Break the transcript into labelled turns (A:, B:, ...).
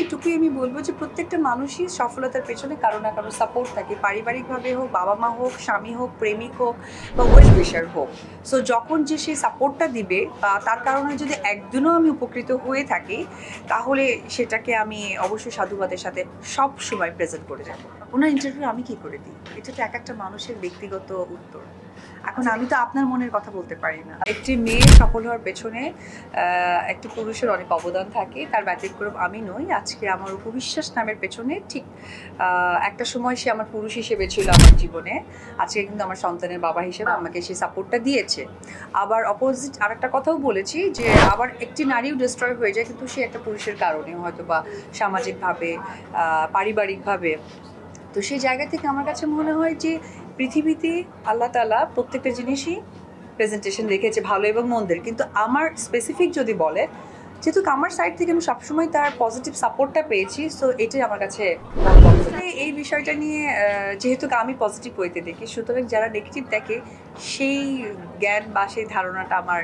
A: এইটুকুই আমি বলবো যে প্রত্যেকটা মানুষই সফলতার পেছনে কারো না কারো সাপোর্ট থাকে, পারিবারিকভাবে হোক, বাবা মা হোক, স্বামী হোক, প্রেমিক হোক বা ওয়েল উইশার হোক। সো যখন যে সেই সাপোর্টটা দিবে বা তার কারণে যদি একদিনও আমি উপকৃত হয়ে থাকি, তাহলে সেটাকে আমি অবশ্যই সাধুবাদের সাথে সব সময় প্রেজেন্ট করে যাবো। ওনার ইন্টারভিউ আমি কি করে দিই, এটা তো এক একটা মানুষের ব্যক্তিগত উত্তর। এখন আমি তো আপনার মনের কথা বলতে পারি না। একটি মেয়ে সফল হওয়ার পেছনে একটি পুরুষের অনেক অবদান থাকে, তার ব্যতিক্রম আমি নই। আজকে আমার উপবিশ্বাস নামের পেছনে ঠিক একটা সময় সে আমার পুরুষ হিসেবে ছিল আমার জীবনে, আজকে কিন্তু আমার সন্তানের বাবা হিসেবে আমাকে সেই সাপোর্টটা দিয়েছে। আবার অপোজিট আরেকটা কথাও বলেছি যে আবার একটি নারীও ডিস্ট্রয় হয়ে যায় কিন্তু সে একটা পুরুষের কারণে, হয়তো বা সামাজিকভাবে, পারিবারিকভাবে। তো সেই জায়গা থেকে আমার কাছে মনে হয় যে পৃথিবীতে আল্লাহ তাআলা প্রত্যেকটা জিনিসই প্রেজেন্টেশন রেখেছে, ভালো এবং মন্দের। কিন্তু আমার স্পেসিফিক যদি বলে, যেহেতু আমার সাইড থেকে আমি সবসময় তার পজিটিভ সাপোর্টটা পেয়েছি, সো এটাই আমার কাছে আসলে এই বিষয়টা নিয়ে যেহেতু আমি পজিটিভ ওয়েতে দেখি, সুতরাং যারা নেগেটিভ দেখে সেই জ্ঞান বা সেই ধারণাটা আমার